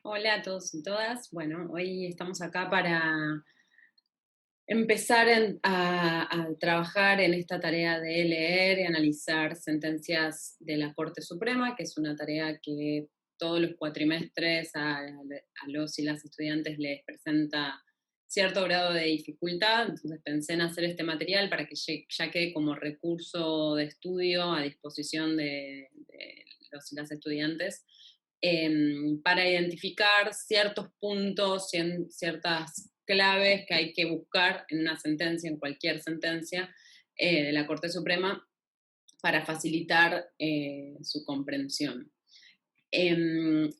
Hola a todos y todas. Bueno, hoy estamos acá para empezar a trabajar en esta tarea de leer y analizar sentencias de la Corte Suprema, que es una tarea que todos los cuatrimestres a los y las estudiantes les presenta cierto grado de dificultad. Entonces pensé en hacer este material para que ya quede como recurso de estudio a disposición de los y las estudiantes, para identificar ciertos puntos, ciertas claves que hay que buscar en una sentencia, en cualquier sentencia de la Corte Suprema, para facilitar su comprensión.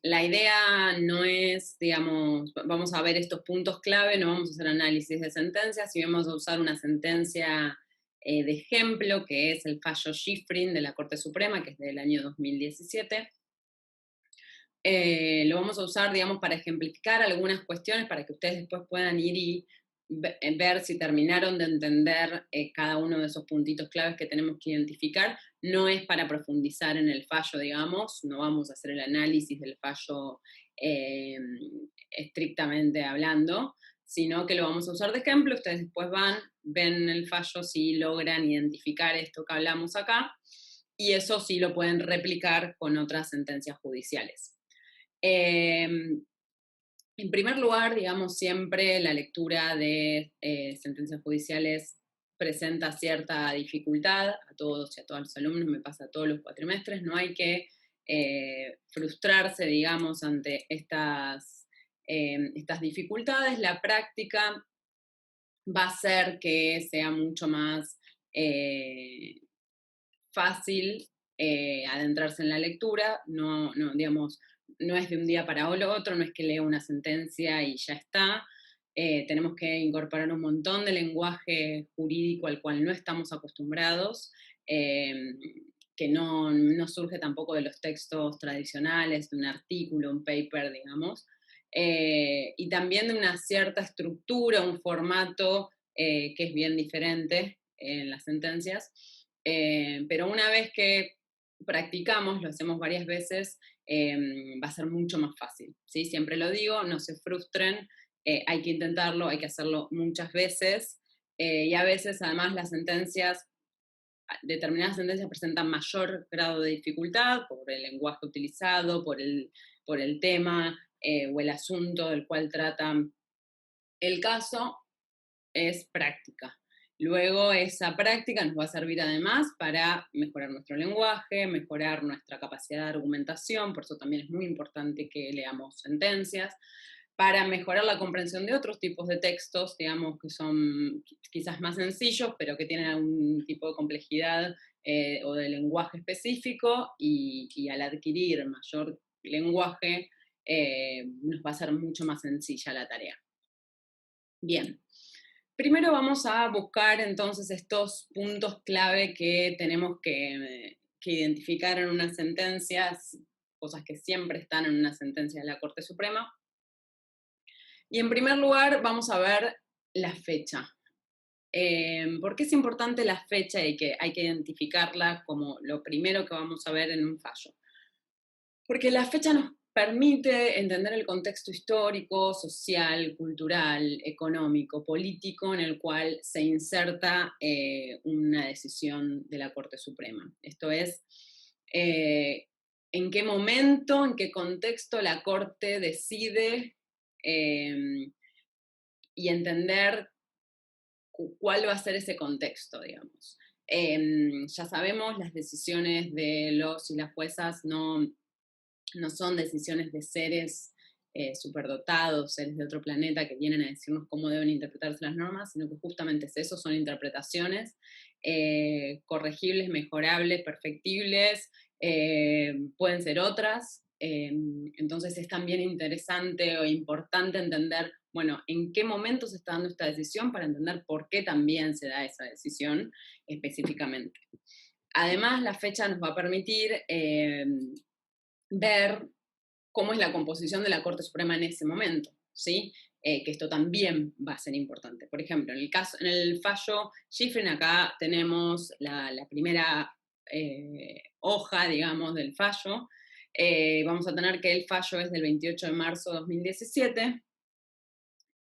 La idea no es, digamos, vamos a ver estos puntos clave, no vamos a hacer análisis de sentencias, y vamos a usar una sentencia de ejemplo, que es el fallo Schifrin de la Corte Suprema, que es del año 2017. Lo vamos a usar, digamos, para ejemplificar algunas cuestiones para que ustedes después puedan ir y ver si terminaron de entender cada uno de esos puntitos claves que tenemos que identificar. No es para profundizar en el fallo, digamos, no vamos a hacer el análisis del fallo eh, estrictamente hablando, sino que lo vamos a usar de ejemplo. Ustedes después van, ven el fallo si logran identificar esto que hablamos acá, y eso sí lo pueden replicar con otras sentencias judiciales. En primer lugar, digamos, siempre la lectura de sentencias judiciales presenta cierta dificultad a todos y a todos los alumnos, me pasa a todos los cuatrimestres. No hay que frustrarse, digamos, ante estas dificultades. La práctica va a hacer que sea mucho más fácil adentrarse en la lectura. Digamos, no es de un día para el otro, no es que lea una sentencia y ya está. Tenemos que incorporar un montón de lenguaje jurídico al cual no estamos acostumbrados, que no surge tampoco de los textos tradicionales, de un artículo, un paper, digamos, y también de una cierta estructura, un formato que es bien diferente en las sentencias. Pero una vez que practicamos, lo hacemos varias veces, va a ser mucho más fácil, ¿sí? Siempre lo digo, no se frustren, hay que intentarlo, hay que hacerlo muchas veces, y a veces además determinadas sentencias presentan mayor grado de dificultad por el lenguaje utilizado, por el tema o el asunto del cual tratan el caso. Es práctica. Luego esa práctica nos va a servir además para mejorar nuestro lenguaje, mejorar nuestra capacidad de argumentación, por eso también es muy importante que leamos sentencias, para mejorar la comprensión de otros tipos de textos, digamos, que son quizás más sencillos, pero que tienen algún tipo de complejidad o de lenguaje específico, y al adquirir mayor lenguaje nos va a ser mucho más sencilla la tarea. Bien, primero vamos a buscar entonces estos puntos clave que tenemos que identificar en unas sentencias, cosas que siempre están en una sentencia de la Corte Suprema. Y en primer lugar vamos a ver la fecha. ¿Por qué es importante la fecha y que hay que identificarla como lo primero que vamos a ver en un fallo? Porque la fecha nos permite entender el contexto histórico, social, cultural, económico, político en el cual se inserta una decisión de la Corte Suprema. Esto es, en qué momento, en qué contexto la Corte decide, y entender cuál va a ser ese contexto, digamos. Ya sabemos, las decisiones de los y las juezas no son decisiones de seres superdotados, seres de otro planeta que vienen a decirnos cómo deben interpretarse las normas, sino que justamente es eso, son interpretaciones corregibles, mejorables, perfectibles, pueden ser otras. Entonces es también interesante o importante entender, bueno, en qué momento se está dando esta decisión para entender por qué también se da esa decisión específicamente. Además, la fecha nos va a permitir ver cómo es la composición de la Corte Suprema en ese momento, ¿sí? Que esto también va a ser importante. Por ejemplo, en el fallo Schifrin, acá tenemos la primera hoja, digamos, del fallo. Vamos a tener que el fallo es del 28 de marzo de 2017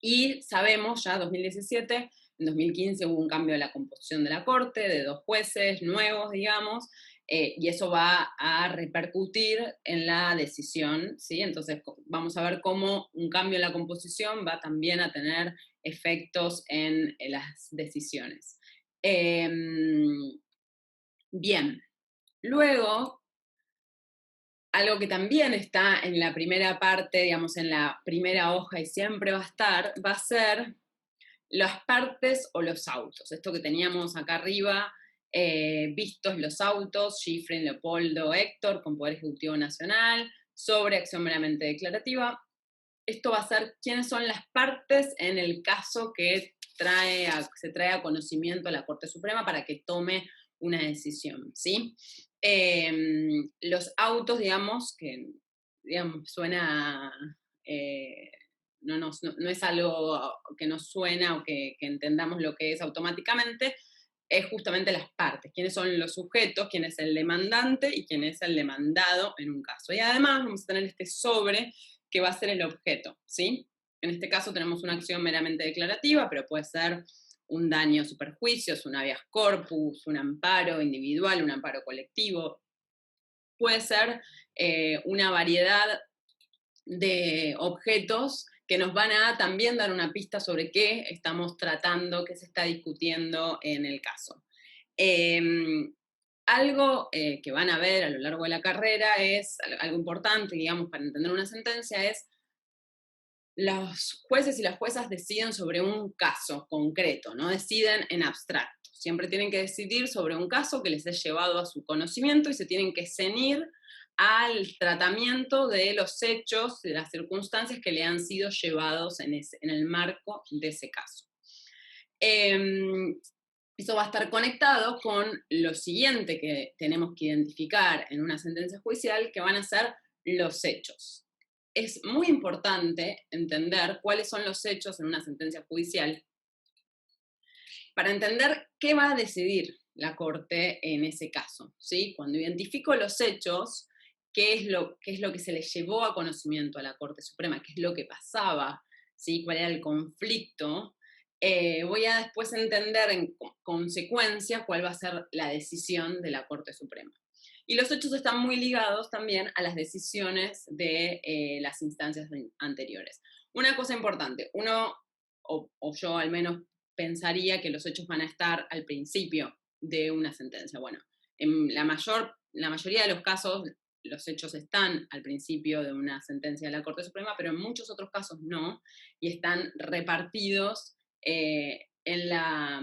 y sabemos ya 2017, en 2015 hubo un cambio de la composición de la Corte, de 2 jueces nuevos, digamos, y eso va a repercutir en la decisión, ¿sí? Entonces vamos a ver cómo un cambio en la composición va también a tener efectos en las decisiones. Bien, luego, algo que también está en la primera parte, digamos, en la primera hoja y siempre va a estar, va a ser las partes o los autos. Esto que teníamos acá arriba, vistos los autos, Schifrin, Leopoldo, Héctor, con Poder Ejecutivo Nacional, sobre acción meramente declarativa. Esto va a ser quiénes son las partes en el caso que se trae a conocimiento a la Corte Suprema para que tome una decisión, ¿sí? Los autos, digamos, que digamos, suena, no es algo que nos suena o que entendamos lo que es automáticamente, es justamente las partes, quiénes son los sujetos, quién es el demandante y quién es el demandado en un caso. Y además vamos a tener este sobre que va a ser el objeto, ¿sí? En este caso tenemos una acción meramente declarativa, pero puede ser un daño superjuicios, un habeas corpus, un amparo individual, un amparo colectivo. Puede ser una variedad de objetos que nos van a también dar una pista sobre qué estamos tratando, qué se está discutiendo en el caso. Algo que van a ver a lo largo de la carrera es algo importante, digamos, para entender una sentencia, es los jueces y las juezas deciden sobre un caso concreto, no deciden en abstracto. Siempre tienen que decidir sobre un caso que les es llevado a su conocimiento y se tienen que ceñir al tratamiento de los hechos, de las circunstancias que le han sido llevados en el marco de ese caso. Eso va a estar conectado con lo siguiente que tenemos que identificar en una sentencia judicial, que van a ser los hechos. Es muy importante entender cuáles son los hechos en una sentencia judicial para entender qué va a decidir la Corte en ese caso, ¿sí? Cuando identifico los hechos, qué es lo que se le llevó a conocimiento a la Corte Suprema, qué es lo que pasaba, ¿sí? Cuál era el conflicto, voy a después entender en consecuencia cuál va a ser la decisión de la Corte Suprema. Y los hechos están muy ligados también a las decisiones de las instancias anteriores. Una cosa importante, o yo al menos pensaría que los hechos van a estar al principio de una sentencia. Bueno, en la mayoría de los casos los hechos están al principio de una sentencia de la Corte Suprema, pero en muchos otros casos no, y están repartidos a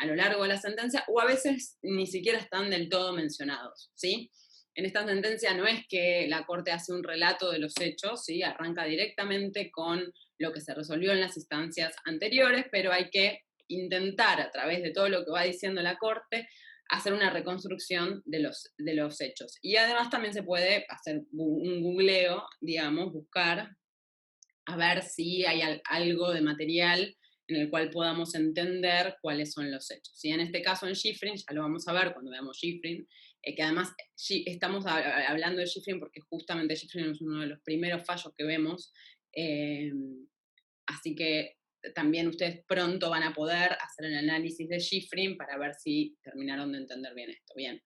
lo largo de la sentencia, o a veces ni siquiera están del todo mencionados, ¿sí? En esta sentencia no es que la Corte hace un relato de los hechos, ¿sí? Arranca directamente con lo que se resolvió en las instancias anteriores, pero hay que intentar, a través de todo lo que va diciendo la Corte, hacer una reconstrucción de los hechos. Y además también se puede hacer un googleo, digamos, buscar a ver si hay algo de material en el cual podamos entender cuáles son los hechos. ¿Sí? En este caso en Schifrin, ya lo vamos a ver cuando veamos Schifrin, que además estamos hablando de Schifrin porque justamente Schifrin es uno de los primeros fallos que vemos, así que también ustedes pronto van a poder hacer el análisis de Schifrin para ver si terminaron de entender bien esto. Bien.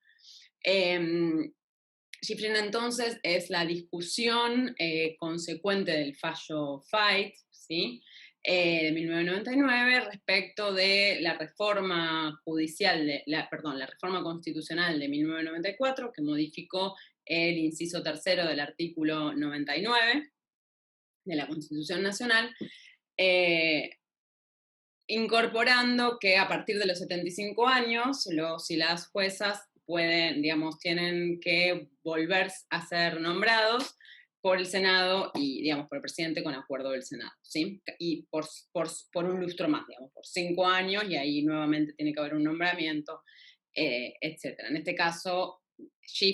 Schifrin entonces es la discusión consecuente del fallo Fight, ¿sí? De 1999 respecto de la reforma judicial, la reforma constitucional de 1994 que modificó el inciso tercero del artículo 99 de la Constitución Nacional, incorporando que a partir de los 75 años los y las juezas tienen que volver a ser nombrados por el Senado y, digamos, por el presidente con acuerdo del Senado, ¿sí? Y por un lustro más, digamos, por 5 años, y ahí nuevamente tiene que haber un nombramiento, etc. En este caso,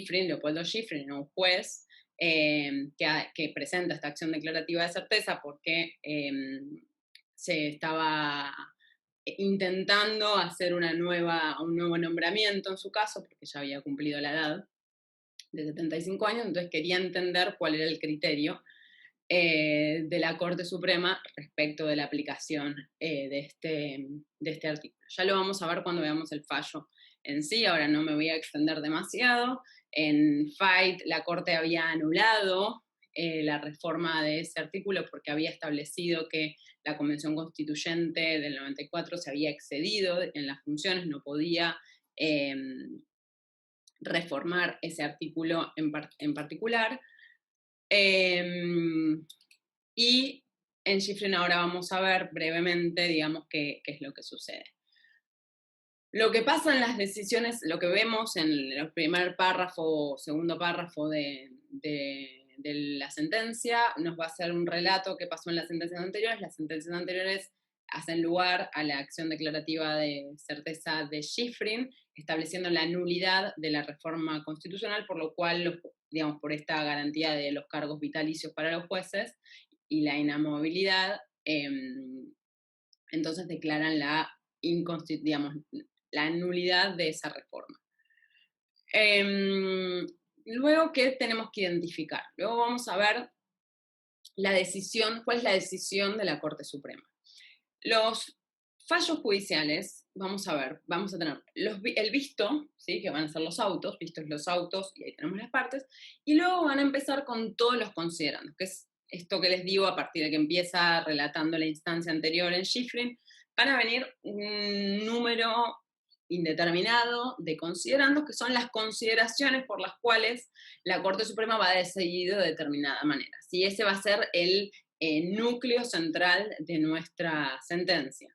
Leopoldo Schifrin, un juez que presenta esta acción declarativa de certeza porque se estaba intentando hacer un nuevo nombramiento en su caso, porque ya había cumplido la edad, de 75 años, entonces quería entender cuál era el criterio de la Corte Suprema respecto de la aplicación de este artículo. Ya lo vamos a ver cuando veamos el fallo en sí, ahora no me voy a extender demasiado. En Fight la Corte había anulado la reforma de ese artículo porque había establecido que la Convención Constituyente del 94 se había excedido en las funciones, no podía reformar ese artículo en particular. Y en Shiffrin ahora vamos a ver brevemente, digamos, qué es lo que sucede. Lo que pasa en las decisiones, lo que vemos en el primer párrafo, segundo párrafo de la sentencia, nos va a hacer un relato que pasó en las sentencias anteriores. Las sentencias anteriores hacen lugar a la acción declarativa de certeza de Shiffrin, estableciendo la nulidad de la reforma constitucional, por lo cual, digamos, por esta garantía de los cargos vitalicios para los jueces y la inamovilidad, entonces declaran digamos, la nulidad de esa reforma. Luego, ¿qué tenemos que identificar? Luego vamos a ver la decisión, cuál es la decisión de la Corte Suprema. Los fallos judiciales, vamos a ver, vamos a tener el visto, ¿sí? Que van a ser los autos, vistos los autos, y ahí tenemos las partes, y luego van a empezar con todos los considerandos, que es esto que les digo a partir de que empieza relatando la instancia anterior en Shiffrin, van a venir un número indeterminado de considerandos, que son las consideraciones por las cuales la Corte Suprema va a decidir de determinada manera. ¿Sí? Ese va a ser el núcleo central de nuestra sentencia.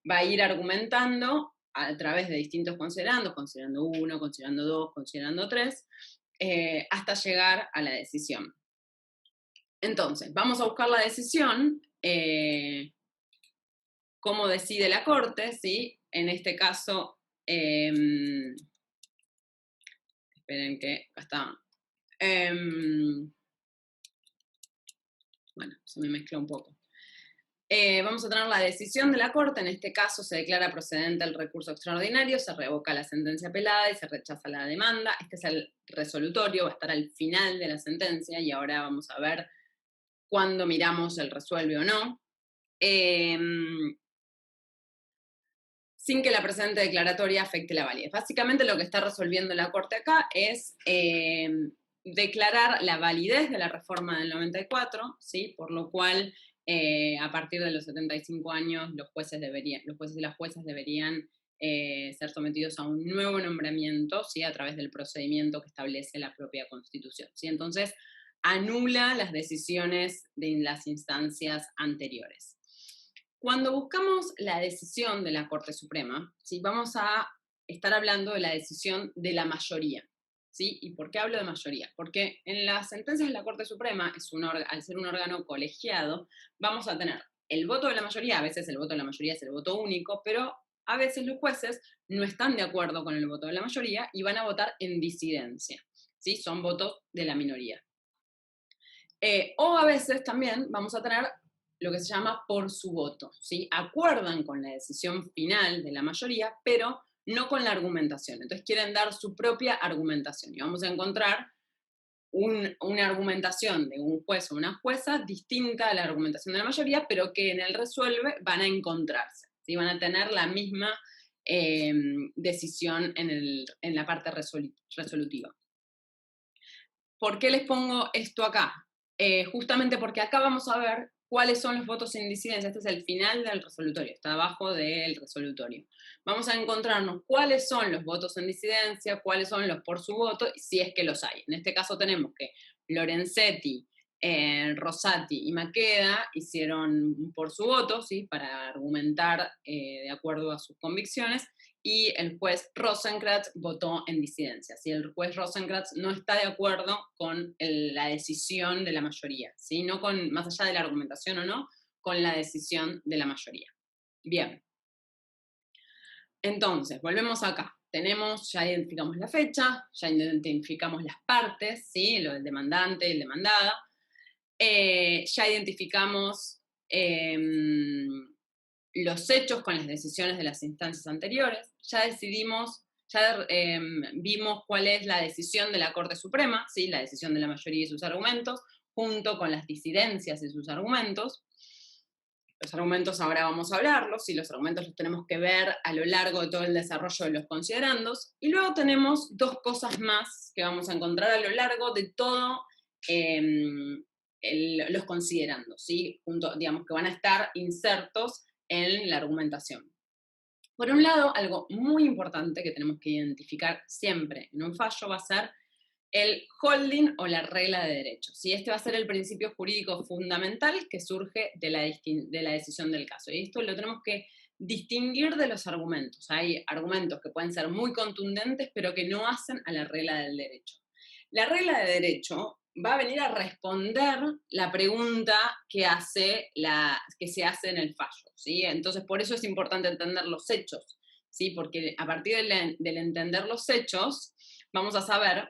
Va a ir argumentando a través de distintos considerandos, considerando 1, considerando 2, considerando 3, hasta llegar a la decisión. Entonces, vamos a buscar la decisión, cómo decide la Corte, ¿sí? En este caso, esperen que acá está. Bueno, se me mezcló un poco. Vamos a tener la decisión de la Corte, en este caso se declara procedente el recurso extraordinario, se revoca la sentencia apelada y se rechaza la demanda. Este es el resolutorio, va a estar al final de la sentencia y ahora vamos a ver cuándo miramos el resuelve o no. Sin que la presente declaratoria afecte la validez. Básicamente lo que está resolviendo la Corte acá es declarar la validez de la reforma del 94, ¿sí? Por lo cual a partir de los 75 años los jueces y las juezas deberían ser sometidos a un nuevo nombramiento, ¿sí? A través del procedimiento que establece la propia Constitución, ¿sí? Entonces anula las decisiones de las instancias anteriores. Cuando buscamos la decisión de la Corte Suprema, ¿sí? Vamos a estar hablando de la decisión de la mayoría. ¿Sí? ¿Y por qué hablo de mayoría? Porque en las sentencias de la Corte Suprema, al ser un órgano colegiado, vamos a tener el voto de la mayoría, a veces el voto de la mayoría es el voto único, pero a veces los jueces no están de acuerdo con el voto de la mayoría y van a votar en disidencia, ¿sí? Son votos de la minoría. O a veces también vamos a tener lo que se llama por su voto, ¿sí? Acuerdan con la decisión final de la mayoría, pero no con la argumentación. Entonces quieren dar su propia argumentación. Y vamos a encontrar una argumentación de un juez o una jueza distinta a la argumentación de la mayoría, pero que en el resuelve van a encontrarse, ¿sí? Van a tener la misma decisión en la parte resolutiva. ¿Por qué les pongo esto acá? Justamente porque acá vamos a ver cuáles son los votos en disidencia. Este es el final del resolutorio, está abajo del resolutorio. Vamos a encontrarnos cuáles son los votos en disidencia, cuáles son los por su voto, si es que los hay. En este caso tenemos que Lorenzetti, Rosati y Maqueda hicieron por su voto, ¿sí? Para argumentar de acuerdo a sus convicciones, y el juez Rosenkranz votó en disidencia. ¿Sí? El juez Rosenkranz no está de acuerdo con la decisión de la mayoría, ¿sí? No con, más allá de la argumentación o no, con la decisión de la mayoría. Bien. Entonces, volvemos acá. Ya identificamos la fecha, ya identificamos las partes, ¿sí? Lo del demandante, el demandada. Ya identificamos los hechos con las decisiones de las instancias anteriores, ya decidimos Ya vimos cuál es la decisión de la Corte Suprema, ¿sí? La decisión de la mayoría de sus argumentos, junto con las disidencias de sus argumentos. Los argumentos ahora vamos a hablarlos, y los argumentos los tenemos que ver a lo largo de todo el desarrollo de los considerandos. Y luego tenemos dos cosas más que vamos a encontrar a lo largo de todo los considerandos, ¿sí? Digamos que van a estar insertos en la argumentación. Por un lado, algo muy importante que tenemos que identificar siempre en un fallo va a ser el holding o la regla de derecho. ¿Sí? Este va a ser el principio jurídico fundamental que surge de la decisión del caso. Y esto lo tenemos que distinguir de los argumentos. Hay argumentos que pueden ser muy contundentes, pero que no hacen a la regla del derecho. La regla de derecho va a venir a responder la pregunta que se hace en el fallo, ¿sí? Entonces, por eso es importante entender los hechos, ¿sí? Porque a partir del entender los hechos, vamos a saber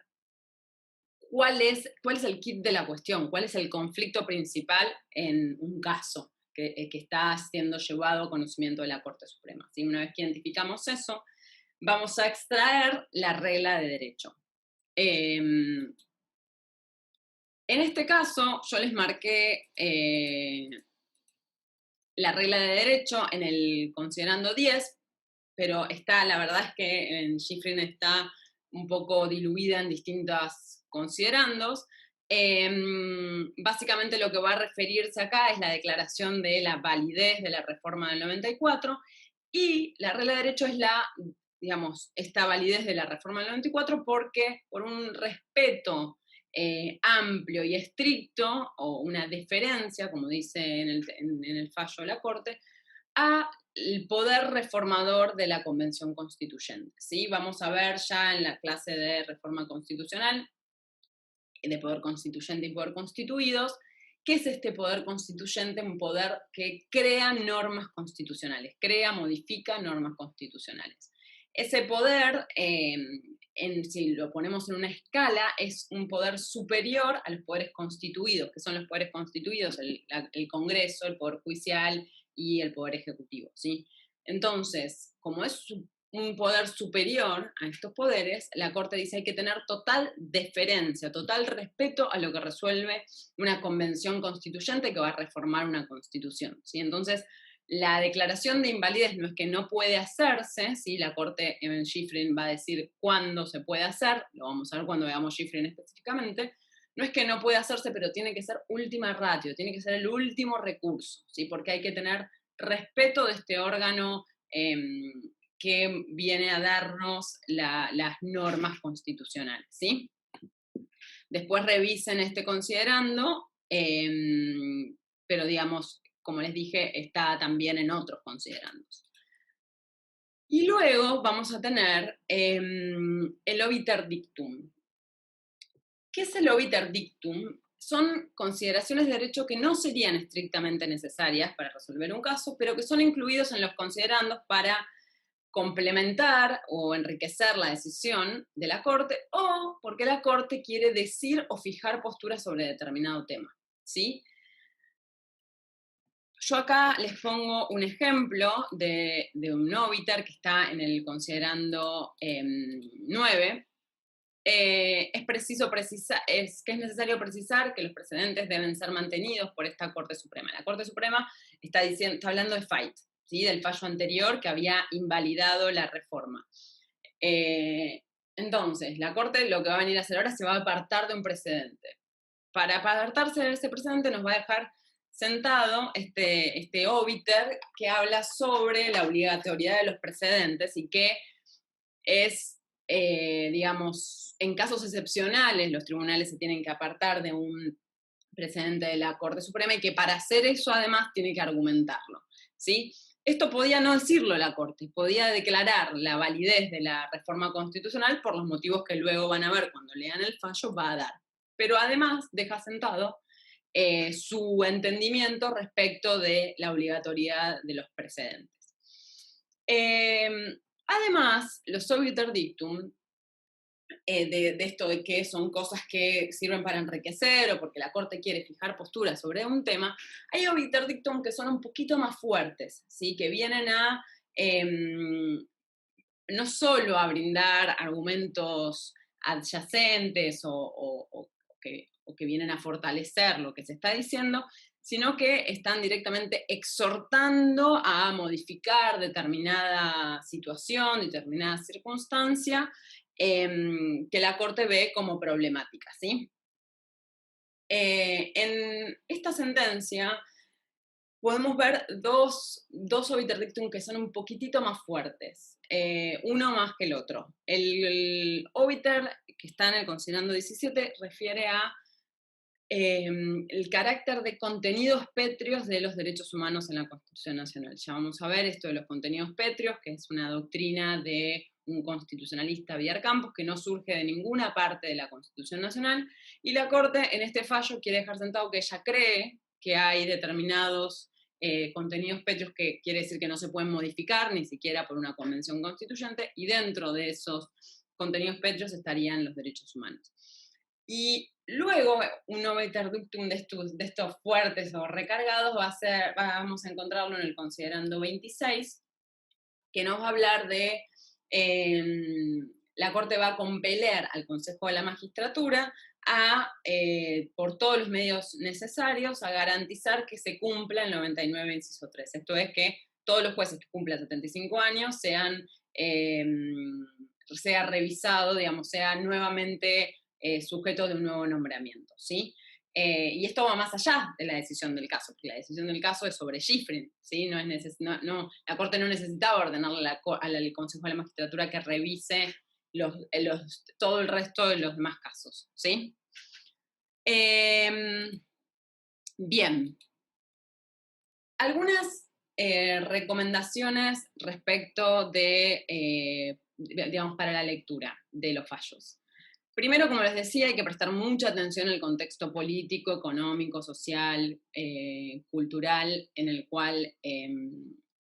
cuál es el kit de la cuestión, cuál es el conflicto principal en un caso que está siendo llevado a conocimiento de la Corte Suprema, ¿sí? Una vez que identificamos eso, vamos a extraer la regla de derecho. En este caso, yo les marqué la regla de derecho en el considerando 10, pero la verdad es que en Schifrin está un poco diluida en distintos considerandos. Básicamente lo que va a referirse acá es la declaración de la validez de la reforma del 94, y la regla de derecho es esta validez de la reforma del 94 porque por un respeto amplio y estricto, o una deferencia, como dice en el fallo de la Corte, al poder reformador de la Convención Constituyente. ¿Sí? Vamos a ver ya en la clase de reforma constitucional, de poder constituyente y poder constituidos, ¿qué es este poder constituyente? Un poder que crea normas constitucionales, modifica normas constitucionales. Ese poder, si lo ponemos en una escala, es un poder superior a los poderes constituidos, que son los poderes constituidos, el Congreso, el Poder Judicial y el Poder Ejecutivo, ¿sí? Entonces, como es un poder superior a estos poderes, la Corte dice hay que tener total deferencia, total respeto a lo que resuelve una convención constituyente que va a reformar una constitución, ¿sí? Entonces, la declaración de invalidez no es que no puede hacerse, ¿sí? La Corte en Schifrin va a decir cuándo se puede hacer, lo vamos a ver cuando veamos Schifrin específicamente. No es que no puede hacerse, pero tiene que ser última ratio, tiene que ser el último recurso, ¿sí? Porque hay que tener respeto de este órgano que viene a darnos las normas constitucionales, ¿sí? Después revisen este considerando, pero digamos, como les dije, está también en otros considerandos. Y luego vamos a tener el obiter dictum. ¿Qué es el obiter dictum? Son consideraciones de derecho que no serían estrictamente necesarias para resolver un caso, pero que son incluidos en los considerandos para complementar o enriquecer la decisión de la Corte, o porque la Corte quiere decir o fijar posturas sobre determinado tema, ¿sí? Yo acá les pongo un ejemplo de un obiter que está en el considerando 9. Es necesario precisar que los precedentes deben ser mantenidos por esta Corte Suprema. La Corte Suprema está hablando de Fait, ¿sí? Del fallo anterior que había invalidado la reforma. Entonces, la Corte lo que va a venir a hacer ahora se va a apartar de un precedente. Para apartarse de ese precedente nos va a dejar sentado este obiter que habla sobre la obligatoriedad de los precedentes y que es, digamos, en casos excepcionales los tribunales se tienen que apartar de un precedente de la Corte Suprema y que para hacer eso además tiene que argumentarlo, ¿sí? Esto podía no decirlo la Corte, podía declarar la validez de la reforma constitucional por los motivos que luego van a ver cuando lean el fallo, va a dar. Pero además deja sentado su entendimiento respecto de la obligatoriedad de los precedentes. Además, los obiter dictum, de esto de que son cosas que sirven para enriquecer o porque la Corte quiere fijar posturas sobre un tema, hay obiter dictum que son un poquito más fuertes, ¿sí? Que vienen a no solo a brindar argumentos adyacentes o que vienen a fortalecer lo que se está diciendo, sino que están directamente exhortando a modificar determinada situación, determinada circunstancia, que la Corte ve como problemática, ¿sí? En esta sentencia podemos ver dos obiter dictum que son un poquitito más fuertes, uno más que el otro. El obiter que está en el considerando 17 refiere a el carácter de contenidos pétreos de los derechos humanos en la Constitución Nacional. Ya vamos a ver esto de los contenidos pétreos, que es una doctrina de un constitucionalista, Villar Campos, que no surge de ninguna parte de la Constitución Nacional, y la Corte en este fallo quiere dejar sentado que ella cree que hay determinados contenidos pétreos que quiere decir que no se pueden modificar ni siquiera por una convención constituyente, y dentro de esos contenidos pétreos estarían los derechos humanos. Y luego, un obiter dictum de estos fuertes o recargados vamos a encontrarlo en el considerando 26, que nos va a hablar de la Corte va a compeler al Consejo de la Magistratura por todos los medios necesarios, a garantizar que se cumpla el 99 inciso 3. Esto es que todos los jueces que cumplan 75 años sea revisado, digamos, sea nuevamente sujeto de un nuevo nombramiento, ¿sí? Y esto va más allá de la decisión del caso, porque la decisión del caso es sobre Schifrin, ¿sí? La Corte no necesitaba ordenarle al Consejo de la Magistratura que revise todo el resto de los demás casos, ¿sí? Bien. Algunas recomendaciones respecto digamos, para la lectura de los fallos. Primero, como les decía, hay que prestar mucha atención al contexto político, económico, social, cultural, en el cual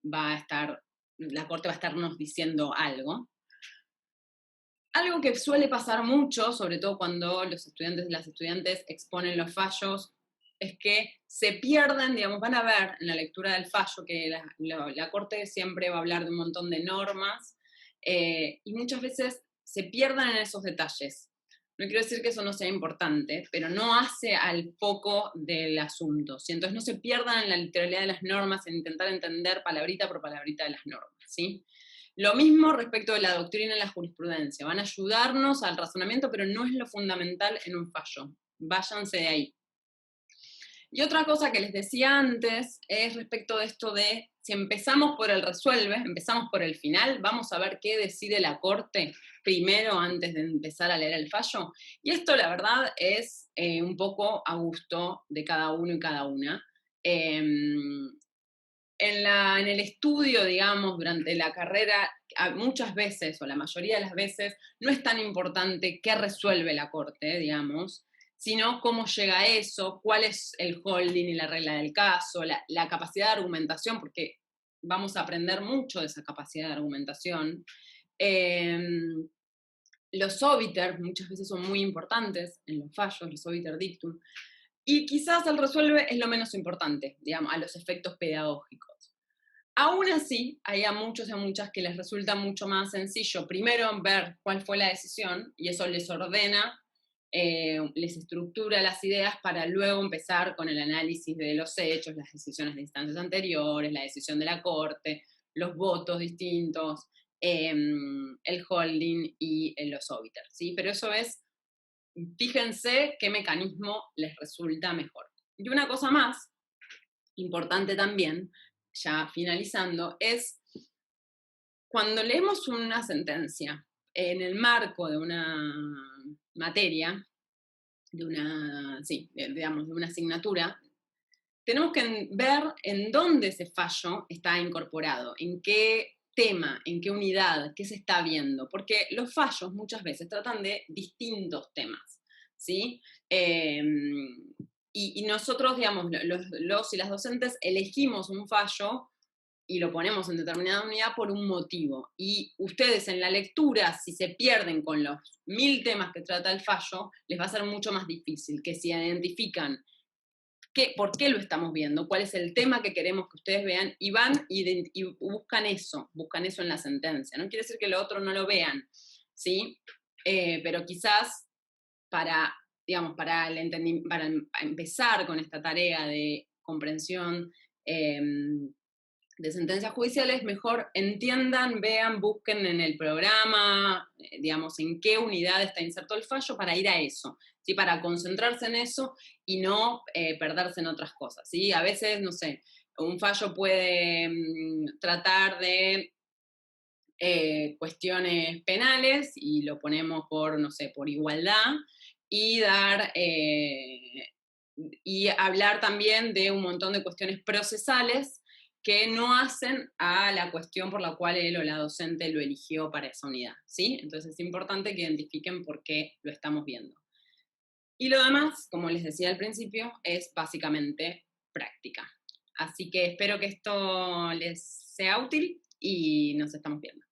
la Corte va a estarnos diciendo algo. Algo que suele pasar mucho, sobre todo cuando los estudiantes y las estudiantes exponen los fallos, es que se pierden, digamos, van a ver en la lectura del fallo que la Corte siempre va a hablar de un montón de normas, y muchas veces se pierden en esos detalles. No quiero decir que eso no sea importante, pero no hace al foco del asunto, ¿sí? Entonces no se pierdan en la literalidad de las normas, en intentar entender palabrita por palabrita de las normas, ¿sí? Lo mismo respecto de la doctrina y la jurisprudencia. Van a ayudarnos al razonamiento, pero no es lo fundamental en un fallo. Váyanse de ahí. Y otra cosa que les decía antes es respecto de esto de, si empezamos por el resuelve, empezamos por el final, vamos a ver qué decide la Corte primero antes de empezar a leer el fallo. Y esto, la verdad, es un poco a gusto de cada uno y cada una. En el estudio, digamos, durante la carrera, muchas veces, o la mayoría de las veces, no es tan importante qué resuelve la Corte, digamos, sino cómo llega a eso, cuál es el holding y la regla del caso, la capacidad de argumentación, porque vamos a aprender mucho de esa capacidad de argumentación. Los obiter muchas veces son muy importantes en los fallos, los obiter dictum, y quizás el resuelve es lo menos importante, digamos, a los efectos pedagógicos. Aún así, hay a muchos y a muchas que les resulta mucho más sencillo, primero ver cuál fue la decisión, y eso les ordena, les estructura las ideas para luego empezar con el análisis de los hechos, las decisiones de instancias anteriores, la decisión de la Corte, los votos distintos, el holding y los obiter, ¿sí? Pero eso es, fíjense qué mecanismo les resulta mejor. Y una cosa más importante también, ya finalizando, es cuando leemos una sentencia en el marco de una materia, digamos, de una asignatura, tenemos que ver en dónde ese fallo está incorporado, en qué tema, en qué unidad, qué se está viendo, porque los fallos muchas veces tratan de distintos temas, ¿sí? Y nosotros, digamos, los y las docentes elegimos un fallo y lo ponemos en determinada unidad por un motivo. Y ustedes en la lectura, si se pierden con los 1000 temas que trata el fallo, les va a ser mucho más difícil que si identifican por qué lo estamos viendo, cuál es el tema que queremos que ustedes vean, y van y buscan eso en la sentencia. No quiere decir que lo otro no lo vean, ¿sí? Pero quizás para, digamos, para empezar con esta tarea de comprensión de sentencias judiciales, mejor entiendan, vean, busquen en el programa, digamos, en qué unidad está inserto el fallo para ir a eso, ¿sí? Para concentrarse en eso y no perderse en otras cosas, ¿sí? A veces, no sé, un fallo puede tratar de cuestiones penales y lo ponemos por, no sé, por igualdad y y hablar también de un montón de cuestiones procesales que no hacen a la cuestión por la cual él o la docente lo eligió para esa unidad, ¿sí? Entonces es importante que identifiquen por qué lo estamos viendo. Y lo demás, como les decía al principio, es básicamente práctica. Así que espero que esto les sea útil y nos estamos viendo.